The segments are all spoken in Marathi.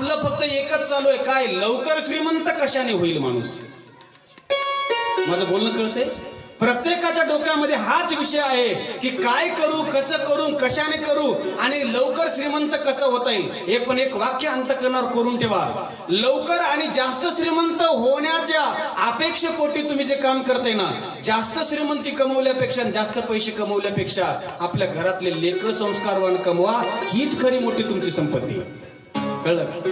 आपलं फक्त एकच चालू आहे, काय लवकर श्रीमंत कशाने होईल माणूस. माझं बोलणं कळतंय. प्रत्येकाच्या डोक्यामध्ये हाच विषय आहे की काय करू, कसं करू, कशाने करू आणि लवकर श्रीमंत कसं होता येईल. हे पण एक वाक्य अंतःकरणावर करून ठेवा. लवकर आणि जास्त श्रीमंत होण्याच्या अपेक्षेपोटी तुम्ही जे काम करताय ना, जास्त श्रीमंती कमवल्यापेक्षा, जास्त पैसे कमवल्यापेक्षा आपल्या घरातले लेकर संस्कारवान कमवा, हीच खरी मोठी तुमची संपत्ती. कळलं का?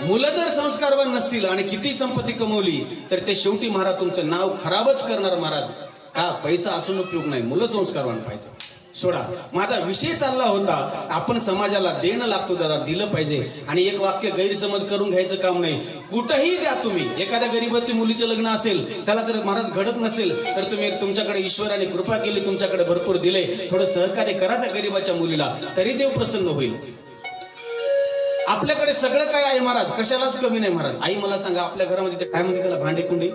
मुलं जर संस्कारवान नसतील आणि किती संपत्ती कमवली तर ते शेवटी महाराज तुमचं नाव खराबच करणार. महाराज हा पैसा असून उपयोग नाही, मुलं संस्कारवान पाहिजे. सोडा, माझा विषय चालला होता आपण समाजाला देणं लागतो दादा, दिलं पाहिजे. आणि एक वाक्य गैरसमज करून घ्यायचं काम नाही. कुठेही द्या तुम्ही. एखाद्या गरीबाचे मुलीचं लग्न असेल, त्याला जर महाराज घडत नसेल तर तुम्ही तुमच्याकडे ईश्वराने कृपा केली, तुमच्याकडे भरपूर दिले, थोडं सहकार्य करा त्या गरीबाच्या मुलीला, तरी देव प्रसन्न होईल. आपल्याकडे सगळं काय आहे महाराज, कशालाच कमी नाही महाराज. आई मला सांगा, आपल्या घरामध्ये काय म्हणते त्याला, भांडे कुंडे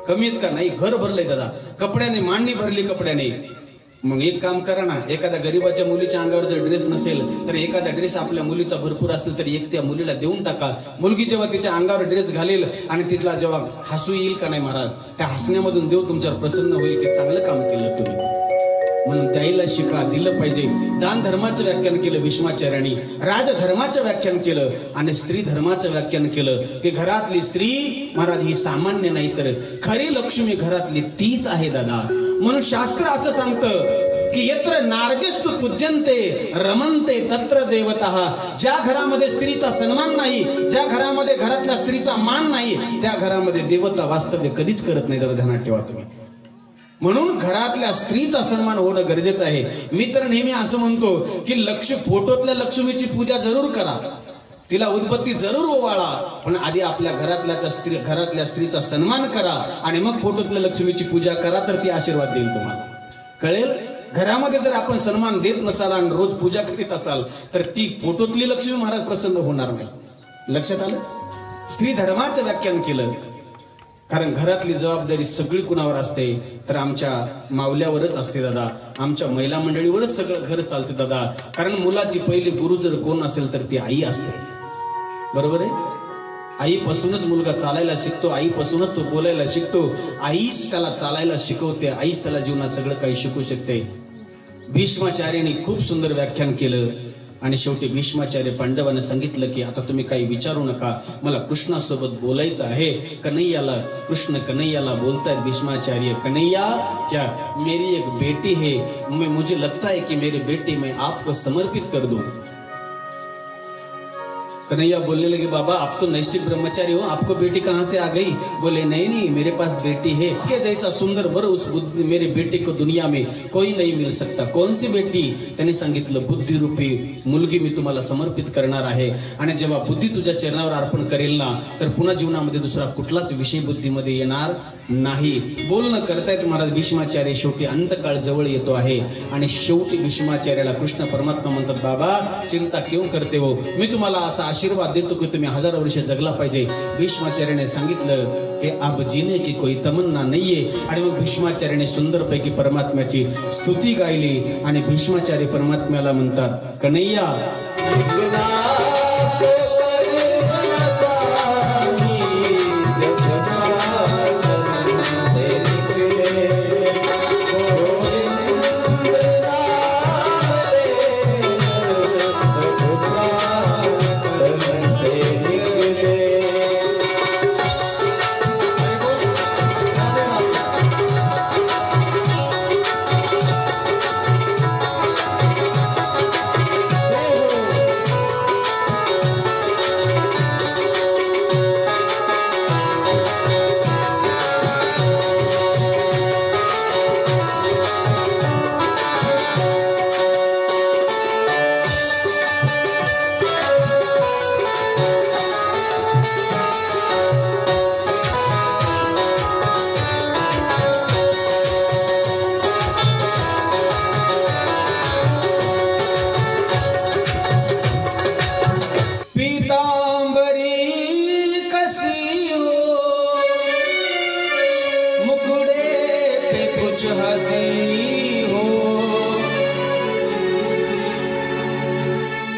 कमी आहेत का? नाही, घर भरलंय दादा कपड्याने, मांडणी भरली कपड्याने. मग एक काम करा ना, एखाद्या गरीबाच्या मुलीच्या अंगावर जर ड्रेस नसेल तर एखादा ड्रेस आपल्या मुलीचा भरपूर असेल तर एक त्या मुलीला देऊन टाका. मुलगी जेव्हा तिच्या अंगावर ड्रेस घालेल आणि तिथला जेव्हा हसू येईल का नाही महाराज, त्या हसण्यामधून देव तुमच्यावर प्रसन्न होईल की चांगलं काम केलं तुम्ही. म्हणून द्यायला शिका, दिलं पाहिजे. दान धर्माचं व्याख्यान केलं भीष्माचार्यांनी, राजधर्माचं व्याख्यान केलं आणि स्त्री धर्माचं व्याख्यान केलं की घरातली स्त्री महाराज ही सामान्य नाही तर खरी लक्ष्मी घरातली तीच आहे दादा. म्हणून शास्त्र असं सांगतं की यत्र नार्यस्तु पूज्यन्ते रमन्ते तत्र देवतः. ज्या घरामध्ये स्त्रीचा सन्मान नाही, ज्या घरामध्ये घरातल्या स्त्रीचा मान नाही, त्या घरामध्ये देवता वास्तव्य कधीच करत नाही दादा, ध्यानात ठेवा तुम्ही. म्हणून घरातल्या स्त्रीचा सन्मान होणं गरजेचं आहे. मी तर नेहमी असं म्हणतो की फोटोतल्या लक्ष्मीची पूजा जरूर करा, तिला उदबत्ती जरूर ओवाळा, पण आधी आपल्या घरातल्या स्त्रीचा सन्मान करा आणि मग फोटोतल्या लक्ष्मीची पूजा करा, तर ती आशीर्वाद देईल तुम्हाला. कळेल? घरामध्ये जर आपण सन्मान देत नसाल आणि रोज पूजा करीत असाल तर ती फोटोतली लक्ष्मी महाराज प्रसन्न होणार नाही. लक्षात आलं? स्त्री धर्माचं व्याख्यान केलं कारण घरातली जबाबदारी सगळी कुणावर असते तर आमच्या मावल्यावरच असते दादा, आमच्या महिला मंडळीवरच सगळं घर चालते दादा. कारण मुलाची पहिली गुरु जर कोण असेल तर ती आई असते. बरोबर आहे? आईपासूनच मुलगा चालायला शिकतो, आईपासूनच तो बोलायला शिकतो, आईच त्याला चालायला शिकवते, आईच त्याला जीवनात सगळं काही शिकू शकते. भीष्माचार्यांनी खूप सुंदर व्याख्यान केलं आणि शेवटी भीष्माचार्य पांडवांना सांगितलं की आता तुम्ही काही विचारू नका, मला कृष्णासोबत बोलायचं आहे. कृष्ण कन्हैयाला बोलतायत भीष्माचार्य, कन्हैया क्या मेरी एक बेटी है, मुझे लगता है कि मेरी बेटी मैं आपको समर्पित कर दूं. कन्हैया बोलने लगे, बाबा आप तो नैष्ठिक ब्रह्मचारी हो, आपको बेटी कहाँ से आ गई? बोले नहीं नहीं, मेरे पास बेटी है, के जैसा सुंदर वर उस बुद्धि मेरे बेटे को दुनिया में कोई नहीं मिल सकता. कौन सी बेटी? त्यांनी सांगितलं, बुद्धी रूपी मुलगी मी तुम्हाला समर्पित करणार आहे. आणि जेव्हा बुद्धी तुझ्या चरणावर अर्पण करेल ना तर पुन्हा जीवनामध्ये दुसरा कुठलाच विषय बुद्धीमध्ये येणार नाही. बोलणं करतायत महाराज भीष्माचार्य. शेवटी अंतकाळ जवळ येतो आहे आणि शेवटी भीष्माचार्याला कृष्ण परमात्मा म्हणतात, बाबा चिंता क्यों करते हो, मी तुम्हाला असा आशीर्वाद देतो की तुम्ही 1000 वर्ष जगला पाहिजे. भीष्माचार्याने सांगितलं की अब जीने की कोई तमन्ना नाहीये. आणि मग भीष्माचार्याने सुंदरपैकी परमात्म्याची स्तुती गायली आणि भीष्माचार्य परमात्म्याला म्हणतात, कन्हैया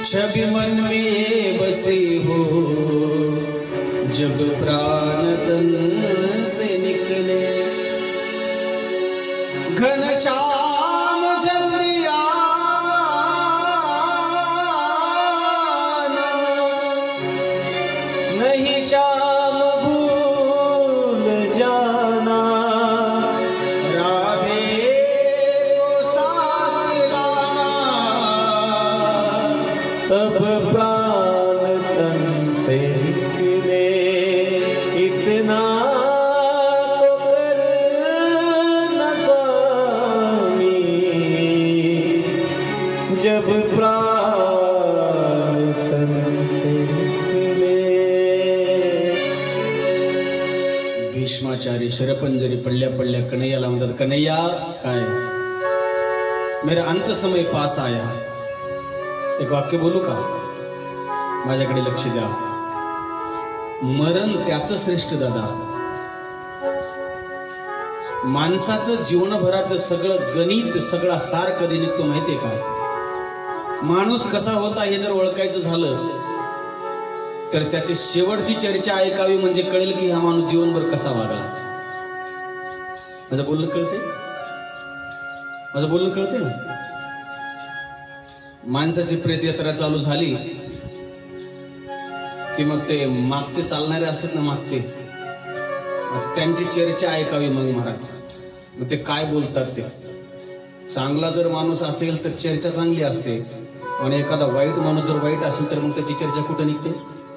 छवि मन में बस बसे हो जब प्राण तन से निकले। घनश्याम जल्दी आना, नहीं श्याम भूल जाना। राधे को साथ लाना, तब प्राण तन से निकले। इतना तो कर न स्वामी, जब प्राण तन से निकले। भीष्माचार्य शरपंजरी पडल्या पडल्या कन्हैयाला म्हणतात, कन्हैया काय मेरा अंत समय पास आया। एक वाक्य बोलू का? माझ्याकडे लक्ष द्या। मरण त्याचं श्रेष्ठ दादा। माणसाचं जीवनभराचं सगळं गणित, सगळा सार कधी निघतो माहितीये का? माणूस कसा होता हे जर ओळखायचं झालं तर त्याची शेवटची चर्चा ऐकावी, म्हणजे कळेल की हा माणूस जीवनभर कसा वागला। माझं बोलणं कळते? माझं बोलणं कळते ना? माणसाची प्रेतयात्रा चालू झाली की मग ते मागचे चालणारे असतात ना, मागचे, त्यांची चर्चा ऐकावी मग महाराज। मग ते काय बोलतात ते। चांगला जर माणूस असेल तर चर्चा चांगली असते, आणि एखादा वाईट माणूस जर वाईट असेल तर मग त्याची चर्चा कुठे निघते?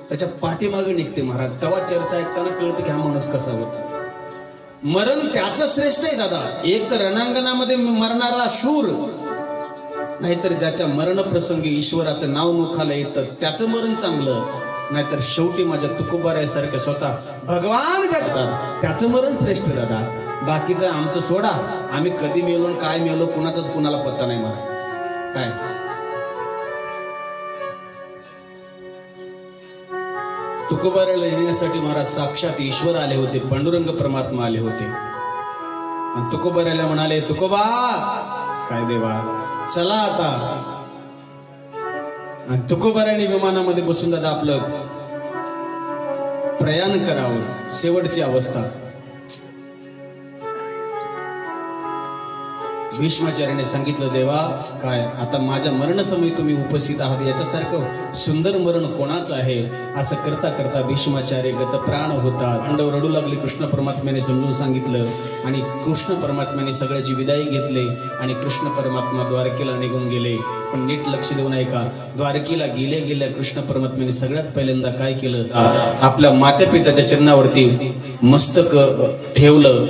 त्याच्या पाठीमागे निघते महाराज। तेव्हा चर्चा ऐकताना कळतं की हा माणूस कसा होता। मरण त्याचं श्रेष्ठ आहे दादा। एक तर रणांगणामध्ये मरणारा शूर, नाहीतर ज्याच्या मरण प्रसंगी ईश्वराचं नाव मुखाला येतं त्याचं मरण चांगलं, नाहीतर शेवटी माझ्या तुकोबारायासारखं स्वतः भगवान त्याचं मरण श्रेष्ठ दादा। बाकीचं आमचं सोडा, आम्ही कधी मेलो काय मेलो कुणाचाच कुणाला पत्ता नाही महाराज। काय तुकोबारायाला येण्यासाठी महाराज साक्षात ईश्वर आले होते, पांडुरंग परमात्मा आले होते, आणि तुकोबारायाला म्हणाले, तुकोबा काय देवा चला आता। आणि तुकोबारायाने विमानामध्ये बसून दादा आपलं प्रयाण करावं, शेवटची अवस्था। भीष्माचार्याने सांगितलं, देवा काय आता माझ्या मरणसमयी तुम्ही उपस्थित आहात, याच्यासारखं सुंदर मरण कोणाचं आहे? असं करता करता भीष्माचार्य गतप्राण होतात। पांडव रडू लागले, कृष्ण परमात्म्याने समजून सांगितलं, आणि कृष्ण परमात्म्याने सगळ्याची विदाई घेतली, आणि कृष्ण परमात्मा द्वारकेला निघून गेले। पण नीट लक्ष देऊन ऐका, द्वारकेला गेल्या गेल्या कृष्ण परमात्म्याने सगळ्यात पहिल्यांदा काय केलं? आपल्या माता पित्याच्या चरणावरती मस्तक ठेवलं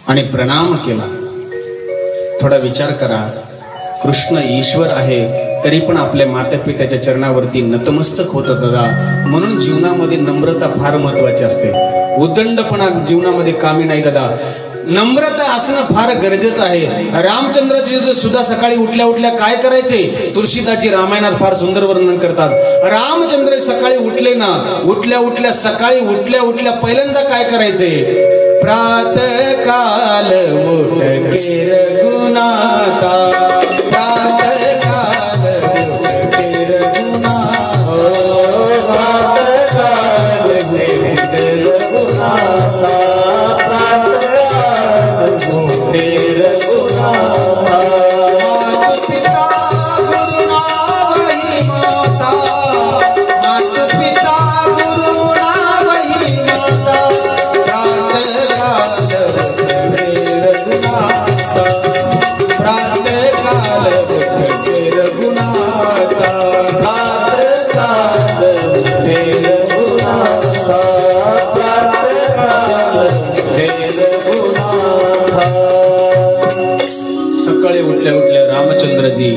आणि प्रणाम केला। थोडा विचार करा, कृष्ण ईश्वर आहे तरी पण आपल्या माता पित्याच्या चरणावरती नतमस्तक होतं दादा। म्हणून जीवनामध्ये नम्रता फार महत्वाची असते। उद्दंडपणा जीवनामध्ये कामी नाही दादा। नम्रता असणं फार गरजेचं आहे। रामचंद्राची सुद्धा सकाळी उठल्या उठल्या काय करायचे? तुळशीदासजी रामायणात फार सुंदर वर्णन करतात। रामचंद्र सकाळी उठले ना, उठल्या उठल्या सकाळी उठल्या उठल्या पहिल्यांदा काय करायचे? प्रातः काल उठ के रघुनाथा, प्रातः काल उठ के रघुनाथा, प्रातः काल उठ के रघुनाथा, प्रातः काल उठ के रघुनाथा। मात पिता गुरु नावहि माता, मात पिता गुरु नावहि माता, प्रातः काल उठ के रघुनाथा, प्रातः काल उठ के रघुनाथा, प्रातः काल उठ के रघुनाथा। सकाळी उठल्या उठल्या रामचंद्रजी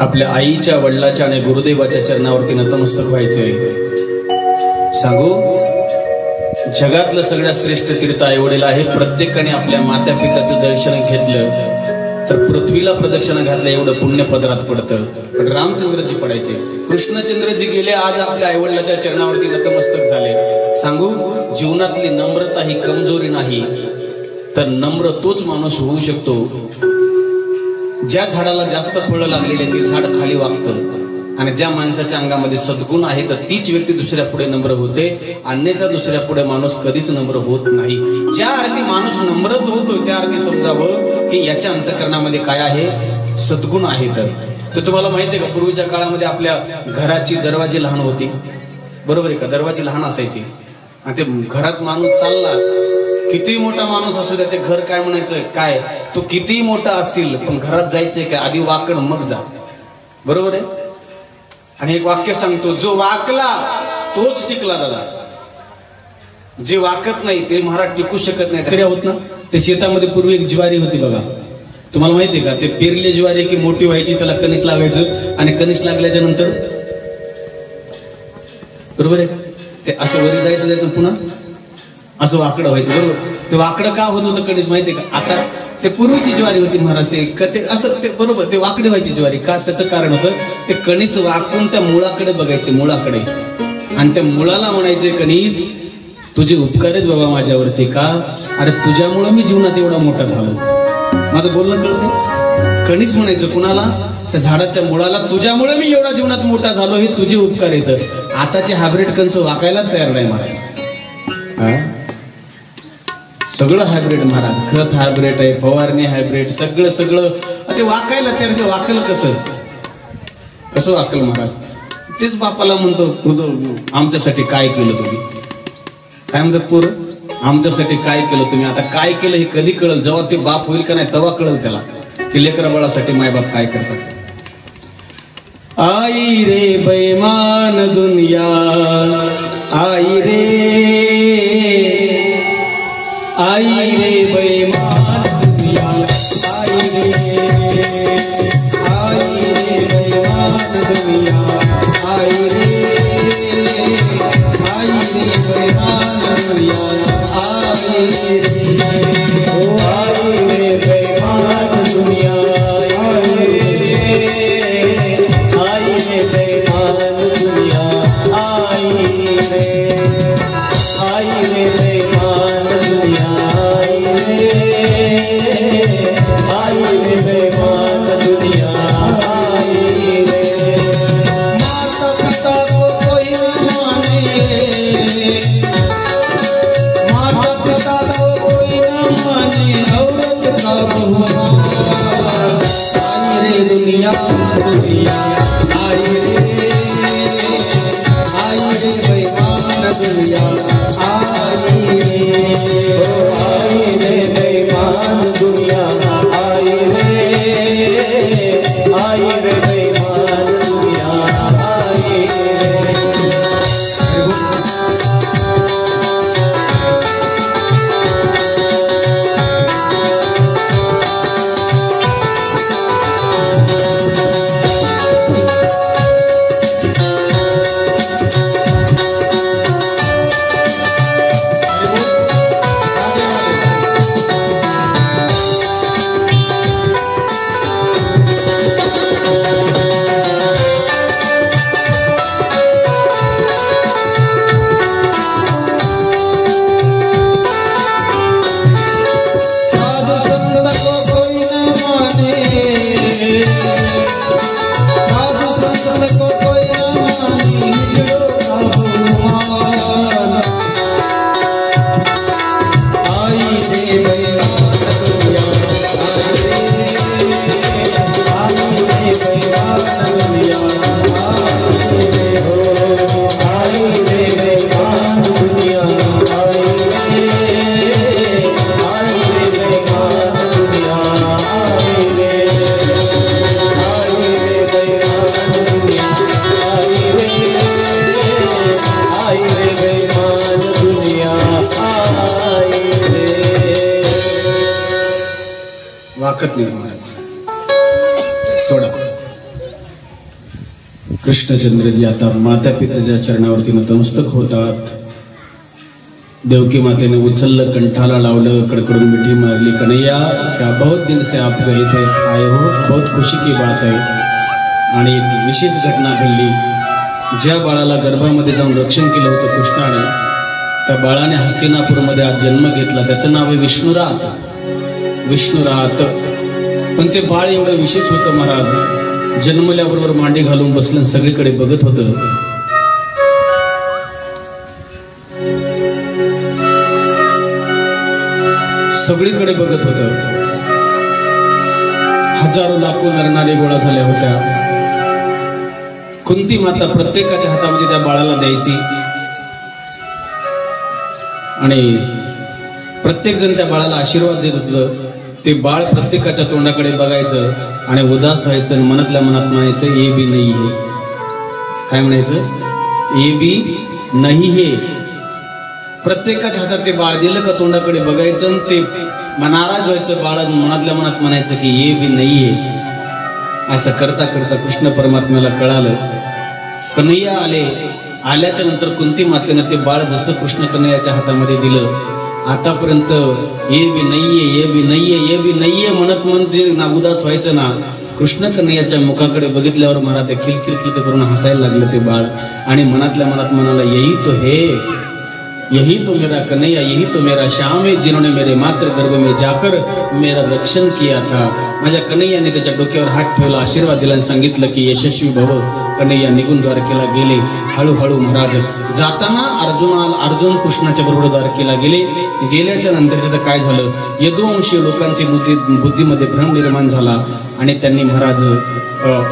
आपल्या आईच्या, वडिलाच्या आणि गुरुदेवाच्या चरणावरती नतमस्तक व्हायचे। सांगू, जगातलं सगळ्यात श्रेष्ठ तीर्थ आई वडील आहे। प्रत्येकाने आपल्या माता पित्याचं दर्शन घेतलं तर पृथ्वीला प्रदक्षिणा घातल्या एवढं पुण्य पदरात पडतं। पण रामचंद्रजी पडायचे, कृष्णचंद्रजी गेले, आज आपल्या आईवडिलाच्या चरणावरती नतमस्तक झाले। सांगू, जीवनातली नम्रता ही कमजोरी नाही, तर नम्र तोच माणूस होऊ शकतो ज्या झाडाला जास्त फळं लागलेले ते झाड खाली वागतं, आणि ज्या माणसाच्या अंगामध्ये सद्गुण आहे तर तीच व्यक्ती दुसऱ्या पुढे नम्र होते, अन्यथा दुसऱ्या पुढे माणूस कधीच नम्र होत नाही. ज्या अर्थी माणूस नम्रत होतो त्या अर्थी समजावं की याच्या अंतःकरणामध्ये काय आहे, सद्गुण आहेत. तर तुम्हाला माहिती आहे का, पूर्वीच्या काळामध्ये आपल्या घराची दरवाजे लहान होती, बरोबर आहे का, दरवाजे लहान असायचे आणि ते घरात माणूस चालला, किती मोठा माणूस असू त्याचे घर काय म्हणायचं, काय तो किती मोठा असेल पण घरात जायचंय काय, आधी वाकड मग जा, बरोबर आहे. आणि एक वाक्य सांगतो, जो वाकला तोच टिकला दादा, जे वाकत नाही ते महाराज टिकू शकत नाही. तरी होत ना, ते शेतामध्ये पूर्वी एक ज्वारी होती बघा, तुम्हाला माहितीये का, ते पेरले ज्वारी की मोठी व्हायची, त्याला कणीस लागायचं आणि कणीस लागल्याच्या नंतर बरोबर आहे ते असं वरी जायचं पुन्हा असं वाकडं व्हायचं, बरोबर. ते वाकडं का होत होतं कणीस माहितीये का, आता ते पूर्वीची ज्वारी होती महाराज, ते असं ते बरोबर ते वाकडे व्हायची ज्वारी का, त्याचं कारण होतं ते कणीस वाकून त्या मुळाकडे बघायचे, मुळाकडे, आणि त्या मुळाला म्हणायचे, कणीस तुझे उपकार आहेत बाबा माझ्यावरती, का अरे तुझ्यामुळं मी जीवनात एवढा मोठा झालो. माझं बोलणं कळत, कणीस म्हणायचं कुणाला, त्या झाडाच्या मुळाला, तुझ्यामुळे मी एवढा जीवनात मोठा झालो, हे तुझे उपकार येतं. आताचे हायब्रिड कणस वाकायला तयार नाही महाराज, सगळं हायब्रिड महाराज, खत हायब्रिड आहे, फवारणी हायब्रिड, सगळं ते वाकायला तयार. ते वाकलं कसं वाकल महाराज, तेच बापाला म्हणतो, आमच्यासाठी काय केलं तुम्ही, काय म्हणतात पोर, आमच्यासाठी काय केलं तुम्ही. आता काय केलं हे कधी कळलं, जेव्हा ते बाप होईल का नाही तेव्हा कळलं त्याला की लेकरा बाळासाठी मायबाप काय करतात. आई रे बेईमान दुनिया, आई रे बेईमान दुनिया, आई रे बेईमान दुनिया, आई रे बेईमान दुनिया, आई रे बेईमान दुनिया, वाकत नाही महाराज, सोडा. कृष्णचंद्रजी आता माता पित्याच्या चरणावरती नतमस्तक होतात. देवकी मातेने उचललं, कंठाला लावलं, कडकडून मिठी मारली, कन्हैया क्या बहुत दिन से आप गए थे, आए हो, बहुत खुशी की बात है. आणि एक विशेष घटना घडली. ज्या बाळाला गर्भामध्ये जाऊन रक्षण केलं होतं कृष्णाने, त्या बाळाने हस्तिनापूरमध्ये आज जन्म घेतला. त्याचं नाव आहे विष्णुरात. विष्णुरात. पण ते बाळ एवढं विशेष होतं महाराज, जन्मल्याबरोबर मांडी घालून बसलं, सगळीकडे बघत होतं. सगळीकडे बघत होतं. हजारो लाखो नरनारी गोळा झाल्या होत्या. कुंती माता प्रत्येकाच्या हातामध्ये त्या बाळाला द्यायची आणि प्रत्येक जण त्या बाळाला आशीर्वाद देत होतं. ते बाळ प्रत्येकाच्या तोंडाकडे बघायचं आणि उदास व्हायचं आणि मनातल्या मनात म्हणायचं ये भी नाही है. काय म्हणायचं? ये भी नाही है. प्रत्येकाच्या हातात ते बाळ दिलं का तोंडाकडे बघायचं आणि ते नाराज व्हायचं. बाळ मनातल्या मनात म्हणायचं की ये भी नाही है. असं करता करता कृष्ण परमात्म्याला कळालं. कन्हैया आले. आल्याच्या नंतर कुंती मातेनं ते बाळ जसं कृष्ण कन्हैयाच्या हातामध्ये दिलं, आतापर्यंत ये भी नाहीये, ये भी नाहीये, ये भी नाहीये म्हणत म्हणजे ना उदास व्हायचं ना. कृष्ण कन्हैयाच्या मुखाकडे बघितल्यावर मला ते किलकिल करून हसायला लागलं ते बाळ आणि मनातल्या मनात म्हणाला यही तो है, यही तो मेरा कन्हैया, यही तो मेरा श्याम है जिन्होंने मेरे मातृ गर्भ में जाकर मेरा रक्षण किया था. माझ्या कन्हैयाने त्याच्या डोक्यावर हात ठेवला, आशीर्वाद दिला आणि सांगितलं की यशस्वी भव. कन्हैया निघून द्वारकेला गेले. हळूहळू महाराज जाताना अर्जुन कृष्णाच्या बरोबर द्वारकेला गेले. गेल्याच्या नंतर तिथं काय झालं, यदुवंशी लोकांची बुद्धीमध्ये भ्रम निर्माण झाला आणि त्यांनी महाराज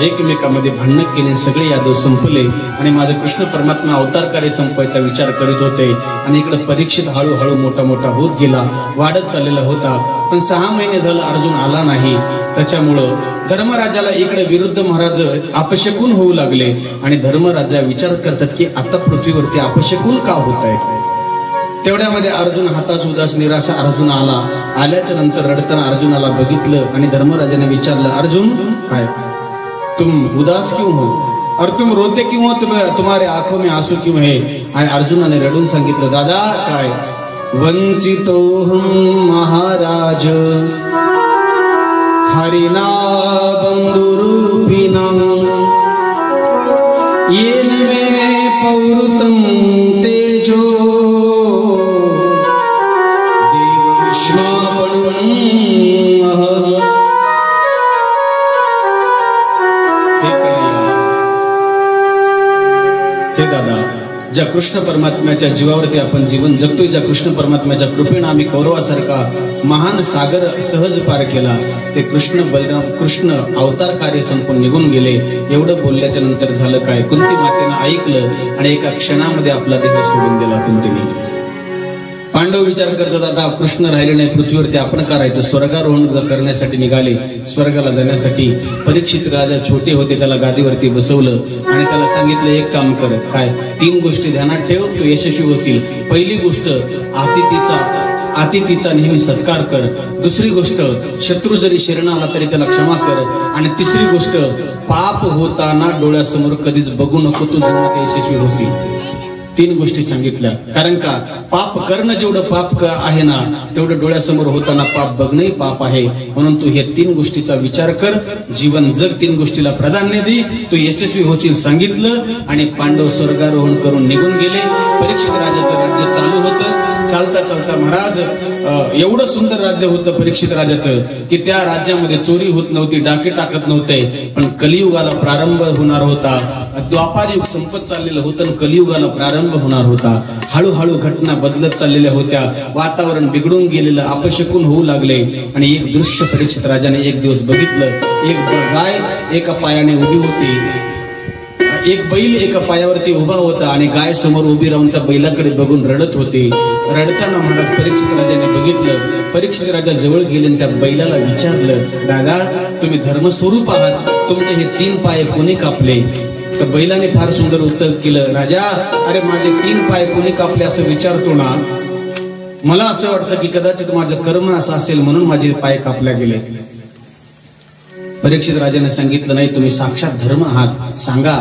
एकमेकांमध्ये भांडण केले. सगळे यादव संपले आणि माझा कृष्ण परमात्मा अवतार कार्य संपवायचा विचार करीत होते आणि इकडे परीक्षित हळूहळू मोठा मोठा होत गेला, वाढत चाललेला होता. पण 6 महिने झालं अर्जुन आला नाही. त्याच्यामुळं धर्मराजाला इकडे विरुद्ध महाराज अपशकुन होऊ लागले आणि धर्मराजा विचार करतात की आता पृथ्वीवरती अपशकुन का होत आहे. तेवढ्यामध्ये अर्जुन हातास उदास निराशा अर्जुन आला. आल्याच्या नंतर रडताना अर्जुनाला बघितलं आणि धर्मराजाने विचारलं, अर्जुन काय तुम उदास क्यों हो और तुम रोते क्यों हो, तुम्हारे आंखों में आंसू क्यों है. आणि अर्जुनाने रडून सांगितलं, दादा काय वंचितोहम महाराज हरिना बंधुरूपिणा येन मे पौरुतम तेजो देव विश्वापणं. हे दादा, ज्या कृष्ण परमात्म्याच्या जीवावरती आपण जीवन जगतोय, ज्या कृष्ण परमात्म्याच्या कृपेने आम्ही कौरवासारखा महान सागर सहज पार केला, ते कृष्ण अवतार कार्य संपून निघून गेले. एवढं बोलल्याच्या नंतर झालं काय, कुंती मातेनं ऐकलं आणि एका क्षणामध्ये आपला देह सोडून दिला कुंतीने. पांडव विचार करतात आता कृष्ण राहिले नाही पृथ्वीवरती, आपण करायचं. स्वर्गारोहण करण्यासाठी निघाले, स्वर्गाला जाण्यासाठी. परीक्षित राजा छोटे होते, त्याला गादीवरती बसवलं आणि त्याला सांगितलं एक काम कर. काय? 3 गोष्टी ध्यानात ठेव, तू यशस्वी होशील. पहिली गोष्ट अतिथीचा नेहमी सत्कार कर. दुसरी गोष्ट शत्रू जरी शरण आला तरी त्याला क्षमा कर. आणि तिसरी गोष्ट पाप होताना डोळ्यासमोर कधीच बघू नको, तू जीवनात यशस्वी होशील. 3 गोष्टी सांगितल्या. कारण का पाप करणं जेवढं पाप आहे ना, तेवढं डोळ्यासमोर होताना पाप बघणंही पाप आहे. म्हणून तू हे 3 गोष्टीचा विचार कर, जीवन जग, 3 गोष्टीला प्राधान्य दे, तू यशस्वी होशील सांगितलं. आणि पांडव स्वर्गारोहण करून निघून गेले. परीक्षित राजाचं राज्य चालू होतं. चालता चालता महाराज एवढं सुंदर राज्य होतं परीक्षित राजाचं की त्या राज्यामध्ये चोरी होत नव्हती, डाके टाकत नव्हते. पण कलियुगाला प्रारंभ होणार होता. द्वापार युग संपत चाललेलं होतं आणि कलियुगाला प्रारंभ होणार होता. हळूहळू घटना बदलत चाललेल्या होत्या. वातावरण बिघडून गेलेलं, अपशकुन होऊ लागले. आणि एक दृश्य परीक्षित राजाने एक दिवस बघितलं. एक गाय एका पायाने उभी होती, एक बैल एका पायावरती उभा होता आणि गाय समोर उभी राहून त्या बैलाकडे बघून रडत होती. रडताना महाराज परीक्षित राजाने बघितलं. परीक्षित राजा जवळ गेले आणि त्या बैलाला विचारलं, दादा तुम्ही धर्मस्वरूप आहात, तुमचे हे 3 पाय कोणी कापले? तर बैलाने फार सुंदर उत्तर केलं, राजा अरे माझे 3 पाय कोणी कापले असं विचारतो ना, मला असं वाटतं की कदाचित माझं कर्म असं असेल म्हणून माझे पाय कापल्या गेले. परीक्षित राजाने सांगितलं, नाही तुम्ही साक्षात धर्म आहात, सांगा.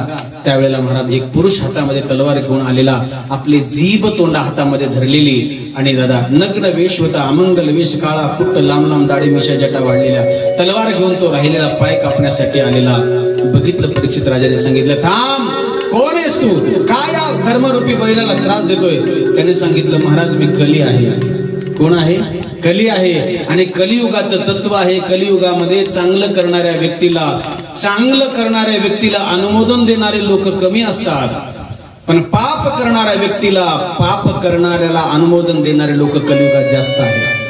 त्यावेळेला महाराज एक पुरुष हातामध्ये तलवार घेऊन आलेला, आपली जीभ तोंडा हातामध्ये धरलेली आणि दादा नग्न वेश होता, अमंगल वेश, काळा फुट, लांब लांब दाढी मिशा जटा वाढलेल्या, तलवार घेऊन तो राहिलेला पाय कापण्यासाठी आलेला. बघितलं परीक्षित राजाने सांगितलं, थांब, कोण आहेस तू? काय या धर्मरूपी बैलाला त्रास देतोय? त्याने सांगितलं, महाराज मी कली आहे. कोण आहे? कली आहे. आणि कलियुगाचं तत्व आहे, कलियुगामध्ये चांगलं करणाऱ्या व्यक्तीला चांगलं करणाऱ्या व्यक्तीला अनुमोदन देणारे लोक कमी असतात, पण पाप करणाऱ्या व्यक्तीला, पाप करणाऱ्याला अनुमोदन देणारे लोक कलियुगात जास्त आहेत.